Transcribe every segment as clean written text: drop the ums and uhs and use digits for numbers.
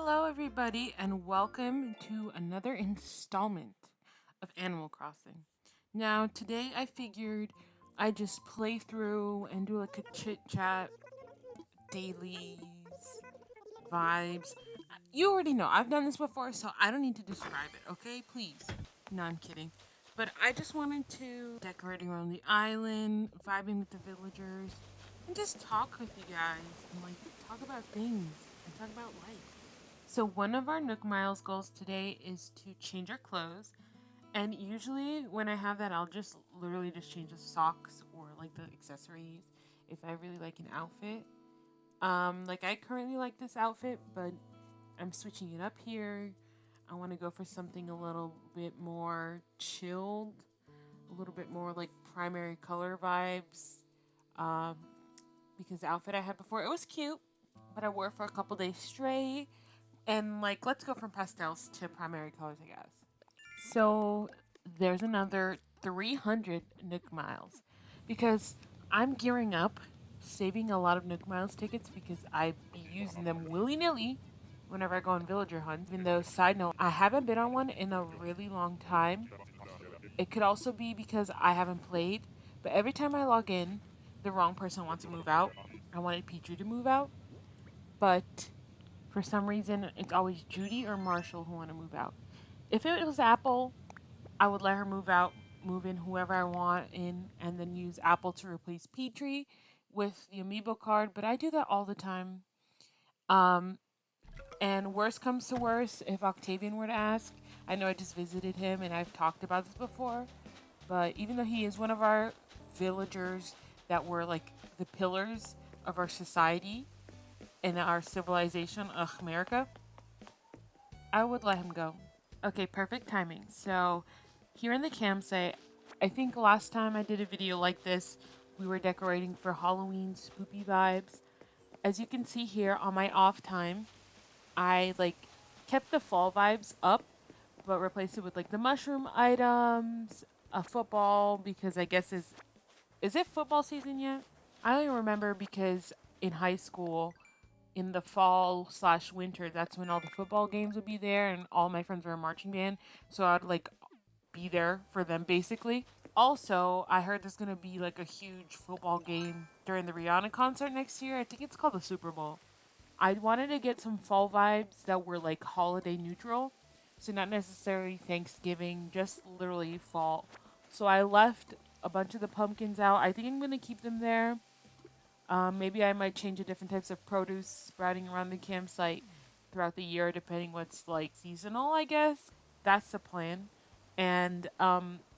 Hello, everybody, and welcome to another installment of Animal Crossing. Now, today I figured I'd just play through and do like a chit chat, dailies, vibes. You already know, I've done this before, so I don't need to describe it, okay? Please. No, I'm kidding. But I just wanted to decorating around the island, vibing with the villagers, and just talk with you guys and like talk about things and talk about life. So one of our Nook Miles goals today is to change our clothes. And usually when I have that, I'll just literally just change the socks or like the accessories if I really like an outfit. Like I currently like this outfit, but I'm switching it up here. I want to go for something a little bit more chilled, a little bit more like primary color vibes. Um, because the outfit I had before, it was cute, but I wore it for a couple days straight. And like, let's go from pastels to primary colors, I guess. So there's another 300 Nook Miles because I'm gearing up, saving a lot of Nook Miles tickets because I be using them willy nilly whenever I go on villager hunts. Even though, side note, I haven't been on one in a really long time. It could also be because I haven't played, but every time I log in, the wrong person wants to move out. I wanted Petrie to move out, but for some reason, it's always Judy or Marshall who want to move out. If it was Apple, I would let her move out, move in whoever I want in, and then use Apple to replace Petrie with the amiibo card. But I do that all the time. Um, and worst comes to worst, if Octavian were to ask, I know I just visited him and I've talked about this before, but even though he is one of our villagers that were like the pillars of our society and our civilization, Ughmerica, I would let him go. Okay, perfect timing. So, here in the campsite, I think last time I did a video like this, we were decorating for Halloween spoopy vibes. As you can see here on my off time, I like kept the fall vibes up, but replaced it with like the mushroom items, a football because I guess is it football season yet? I don't even remember because in high school in the fall slash winter, that's when all the football games would be there, and all my friends were in marching band, so I'd like be there for them basically. Also, I heard there's gonna be like a huge football game during the Rihanna concert next year. I think it's called the Super Bowl. I wanted to get some fall vibes that were like holiday neutral, so not necessarily Thanksgiving, just literally fall. So I left a bunch of the pumpkins out. I think I'm gonna keep them there. Maybe I might change the different types of produce sprouting around the campsite throughout the year, depending what's like seasonal, I guess. That's the plan. And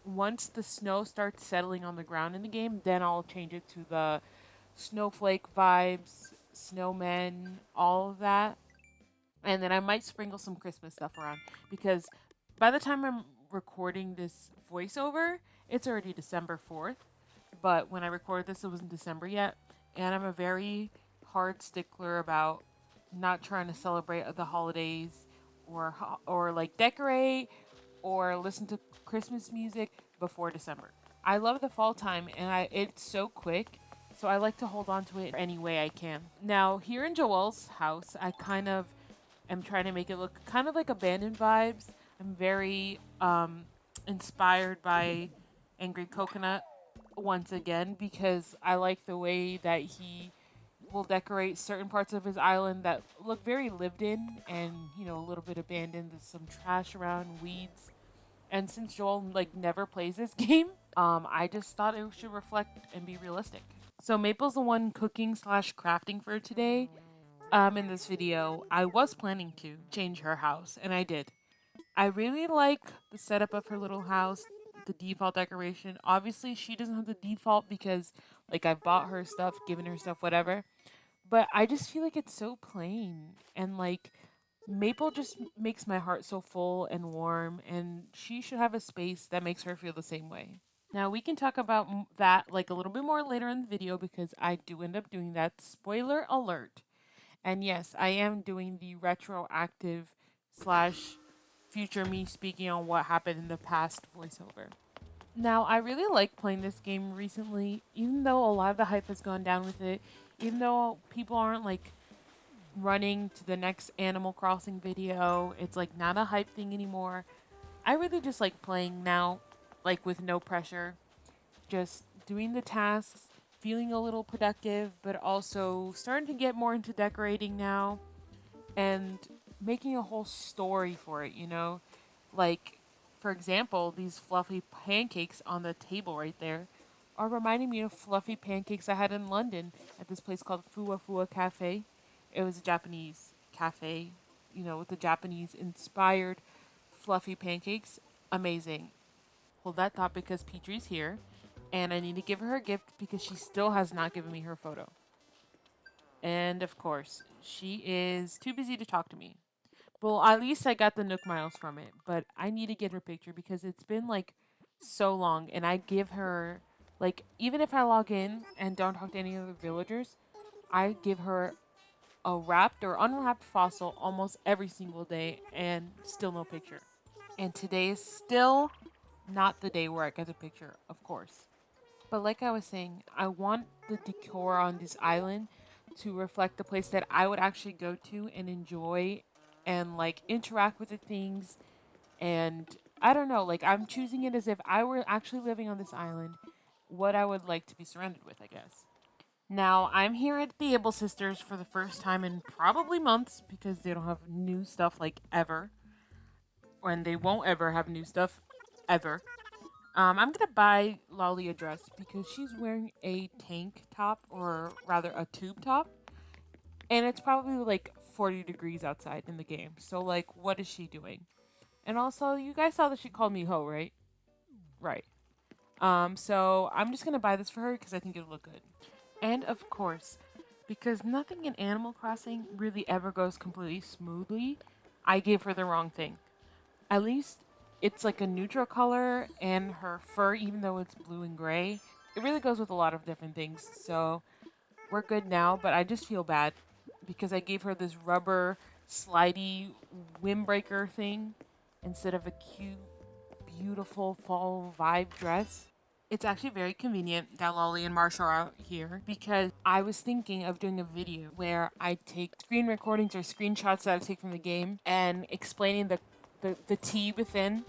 once the snow starts settling on the ground in the game, then I'll change it to the snowflake vibes, snowmen, all of that. And then I might sprinkle some Christmas stuff around because by the time I'm recording this voiceover, it's already December 4th. But when I recorded this, it wasn't December yet. And I'm a very hard stickler about not trying to celebrate the holidays or like decorate or listen to Christmas music before December. I love the fall time and it's so quick, so I like to hold on to it any way I can. Now, here in Joel's house, I kind of am trying to make it look kind of like abandoned vibes. I'm very inspired by Angry Coconut once again because I like the way that he will decorate certain parts of his island that look very lived in and, you know, a little bit abandoned. There's some trash around, weeds. And since Joel like never plays this game, I just thought it should reflect and be realistic. So Maple's the one cooking slash crafting for today. In this video, I was planning to change her house, and I did. I really like the setup of her little house, the default decoration. Obviously, she doesn't have the default because, like, I bought her stuff, given her stuff, whatever. But I just feel like it's so plain. And, like, Maple just makes my heart so full and warm, and she should have a space that makes her feel the same way. Now, we can talk about that, like, a little bit more later in the video because I do end up doing that. Spoiler alert. And yes, I am doing the retroactive slash future me speaking on what happened in the past voiceover. Now, I really like playing this game recently, even though a lot of the hype has gone down with it, even though people aren't like running to the next Animal Crossing video. It's like not a hype thing anymore. I really just like playing now, like with no pressure, just doing the tasks, feeling a little productive, but also starting to get more into decorating now and making a whole story for it, you know? Like, for example, these fluffy pancakes on the table right there are reminding me of fluffy pancakes I had in London at this place called Fua Fua Cafe. It was a Japanese cafe, you know, with the Japanese inspired fluffy pancakes. Amazing. Hold that thought because Petrie's here, and I need to give her a gift because she still has not given me her photo. And of course, she is too busy to talk to me. Well, at least I got the Nook Miles from it, but I need to get her picture because it's been like so long, and I give her like even if I log in and don't talk to any of the villagers, I give her a wrapped or unwrapped fossil almost every single day, and still no picture. And today is still not the day where I get a picture, of course. But like I was saying, I want the decor on this island to reflect the place that I would actually go to and enjoy and like interact with the things. And I don't know, like I'm choosing it as if I were actually living on this island, what I would like to be surrounded with, I guess. Now, I'm here at the Able Sisters for the first time in probably months because they don't have new stuff like ever. And they won't ever have new stuff ever. I'm gonna buy Lolly a dress because she's wearing a tank top, or rather a tube top, and it's probably like 40 degrees outside in the game. So like, what is she doing? And also, you guys saw that she called me ho, right? Right. So I'm just gonna buy this for her because I think it'll look good. And of course, because nothing in Animal Crossing really ever goes completely smoothly, I gave her the wrong thing. At least it's like a neutral color, and her fur, even though it's blue and gray, it really goes with a lot of different things. So we're good now, but I just feel bad because I gave her this rubber slidey windbreaker thing instead of a cute, beautiful fall vibe dress. It's actually very convenient that Lolly and Marshall are out here because I was thinking of doing a video where I take screen recordings or screenshots that I take from the game and explaining the tea within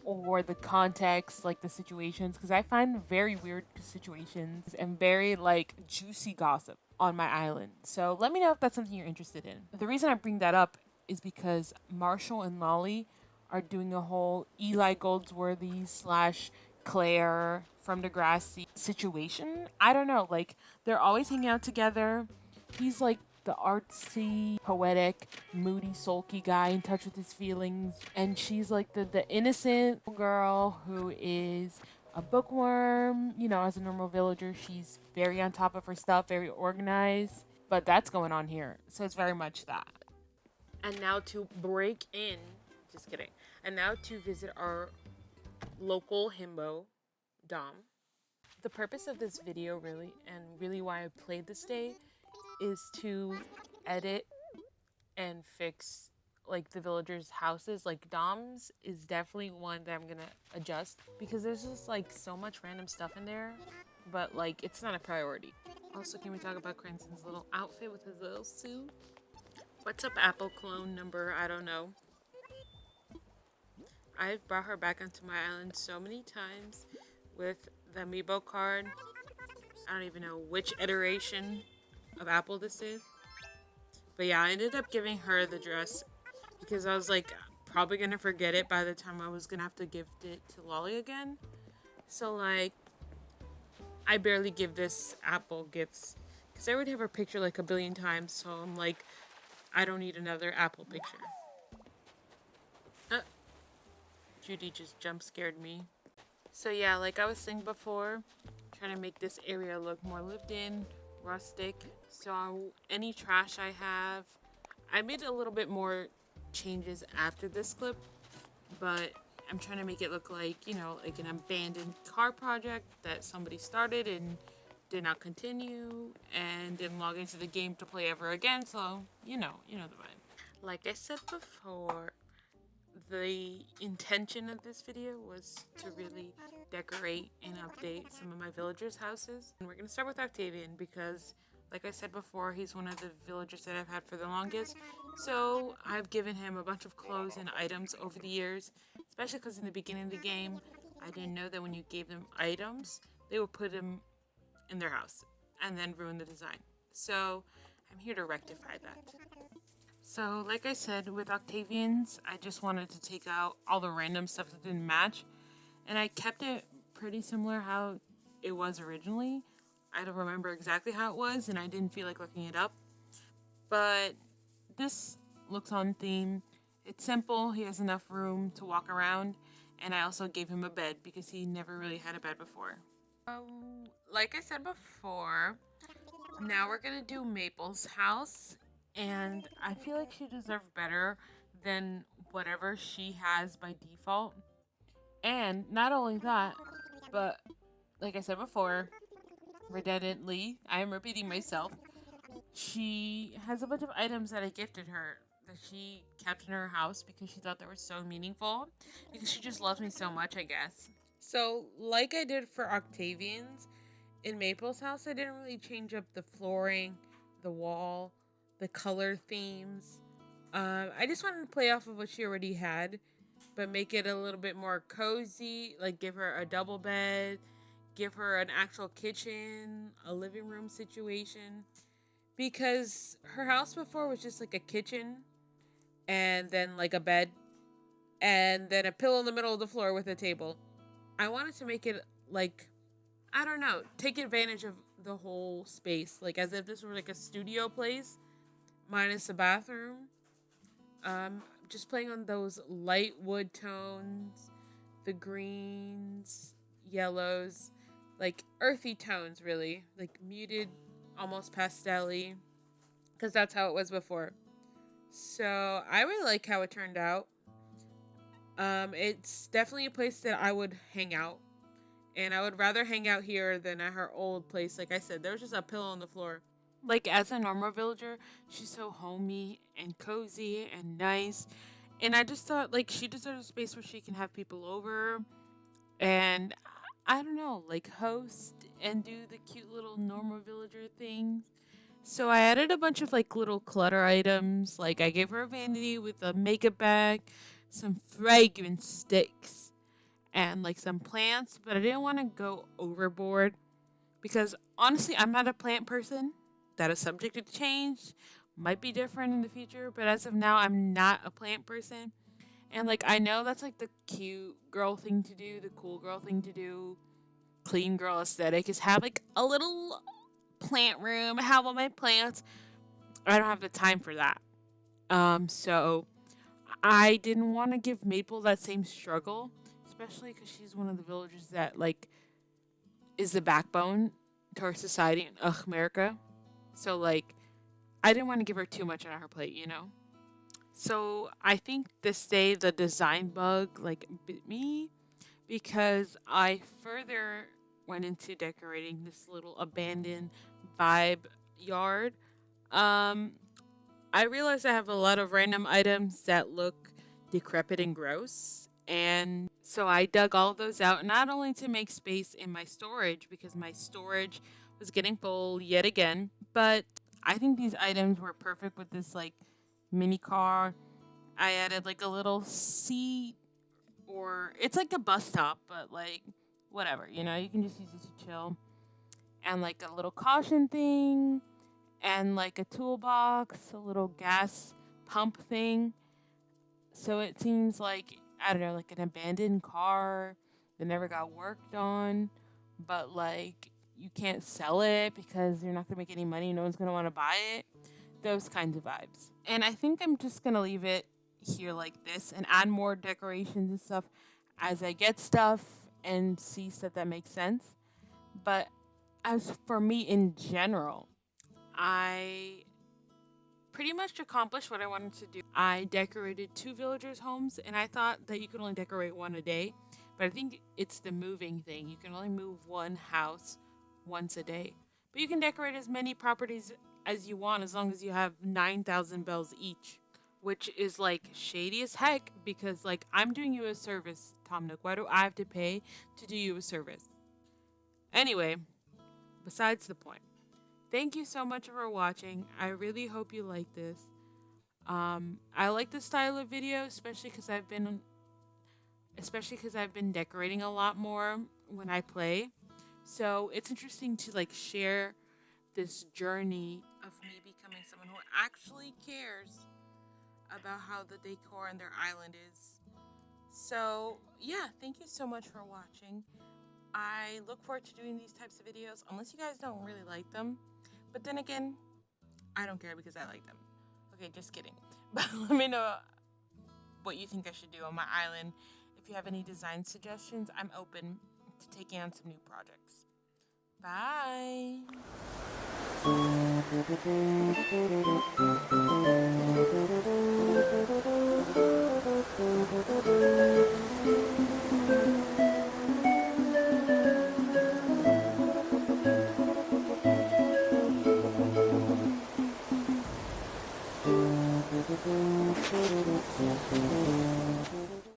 or the context, like the situations, because I find very weird situations and very like juicy gossip on my island. So let me know if that's something you're interested in. The reason I bring that up is because Marshall and Lolly are doing a whole Eli Goldsworthy slash Claire from Degrassi situation. I don't know, like they're always hanging out together. He's like the artsy, poetic, moody, sulky guy in touch with his feelings. And she's like the innocent girl who is a bookworm. You know, as a normal villager, she's very on top of her stuff, very organized. But that's going on here. So it's very much that. And now to break in, just kidding. And now to visit our local himbo, Dom. The purpose of this video, really, and really why I played this day, is to edit and fix like the villagers' houses. Like Dom's is definitely one that I'm gonna adjust because there's just like so much random stuff in there, but like it's not a priority. Also, can we talk about Cranston's little outfit with his little suit? What's up, Apple clone number? I don't know. I've brought her back onto my island so many times with the amiibo card. I don't even know which iteration of Apple this is. But yeah, I ended up giving her the dress because I was like probably gonna forget it by the time I was gonna have to gift it to Lolly again. So like, I barely give this Apple gifts because I already have her picture like a billion times. So I'm like, I don't need another Apple picture. Judy just jump scared me. So yeah, like I was saying before, trying to make this area look more lived in, rustic. So any trash I have, I made a little bit more changes after this clip, but I'm trying to make it look like, you know, like an abandoned car project that somebody started and did not continue and didn't log into the game to play ever again. So, you know the vibe. Like I said before, the intention of this video was to really decorate and update some of my villagers' houses. And we're going to start with Octavian because Like I said before, he's one of the villagers that I've had for the longest. So I've given him a bunch of clothes and items over the years, especially because in the beginning of the game, I didn't know that when you gave them items, they would put them in their house and then ruin the design. So I'm here to rectify that. So, like I said, with Octavians, I just wanted to take out all the random stuff that didn't match, and I kept it pretty similar how it was originally. I don't remember exactly how it was, and I didn't feel like looking it up. But this looks on theme. It's simple. He has enough room to walk around, and I also gave him a bed because he never really had a bed before. Like I said before, now we're gonna do Maple's house, and I feel like she deserves better than whatever she has by default. And not only that, but like I said before, redundantly, I am repeating myself. She has a bunch of items that I gifted her that she kept in her house because she thought they were so meaningful. Because she just loves me so much, I guess. So, like I did for Octavian's, in Maple's house, I didn't really change up the flooring, the wall, the color themes. I just wanted to play off of what she already had, but make it a little bit more cozy. Like give her a double bed, give her an actual kitchen, a living room situation. Because her house before was just like a kitchen and then like a bed and then a pillow in the middle of the floor with a table. I wanted to make it like, I don't know, take advantage of the whole space, like as if this were like a studio place, minus a bathroom. Just playing on those light wood tones, the greens, yellows, like earthy tones, really, like muted, almost pastel-y, because that's how it was before. So I really like how it turned out. It's definitely a place that I would hang out. And I would rather hang out here than at her old place. Like I said, there was just a pillow on the floor. Like, as a normal villager, she's so homey and cozy and nice. And I just thought, like, she deserves a space where she can have people over and, I don't know, like, host and do the cute little normal villager things. So I added a bunch of, like, little clutter items. Like, I gave her a vanity with a makeup bag, some fragrance sticks, and like some plants, but I didn't want to go overboard because honestly, I'm not a plant person. That is subject to change, might be different in the future, but as of now, I'm not a plant person. And like, I know that's like the cute girl thing to do, the cool girl thing to do, clean girl aesthetic is have like a little plant room, have all my plants. I don't have the time for that. So I didn't want to give Maple that same struggle, especially because she's one of the villagers that like is the backbone to our society in Ughmerica. So like, I didn't want to give her too much on her plate, you know. So I think this day the design bug like bit me because I further went into decorating this little abandoned vibe yard. Um, I realized I have a lot of random items that look decrepit and gross. And so I dug all of those out, not only to make space in my storage, because my storage was getting full yet again, but I think these items were perfect with this like mini car. I added like a little seat, or it's like a bus stop, but like whatever, you know, you can just use it to chill. And like a little caution thing, and like a toolbox, a little gas pump thing. So it seems like, I don't know, like an abandoned car that never got worked on, but like you can't sell it because you're not gonna make any money, no one's gonna wanna buy it. Those kinds of vibes. And I think I'm just gonna leave it here like this and add more decorations and stuff as I get stuff and see stuff that makes sense. But as for me in general, I pretty much accomplished what I wanted to do. I decorated two villagers' homes, and I thought that you could only decorate one a day. But I think it's the moving thing. You can only move one house once a day. But you can decorate as many properties as you want as long as you have 9,000 bells each. Which is like shady as heck because, like, I'm doing you a service, Tom Nook. Why do I have to pay to do you a service? Anyway, besides the point. thank you so much for watching. I really hope you like this. I like this style of video, especially because I've been decorating a lot more when I play. So it's interesting to like share this journey of me becoming someone who actually cares about how the decor on their island is. So yeah, thank you so much for watching. I look forward to doing these types of videos, unless you guys don't really like them. But then again, I don't care because I like them. Okay, just kidding. But let me know what you think I should do on my island. If you have any design suggestions, I'm open to taking on some new projects. Bye.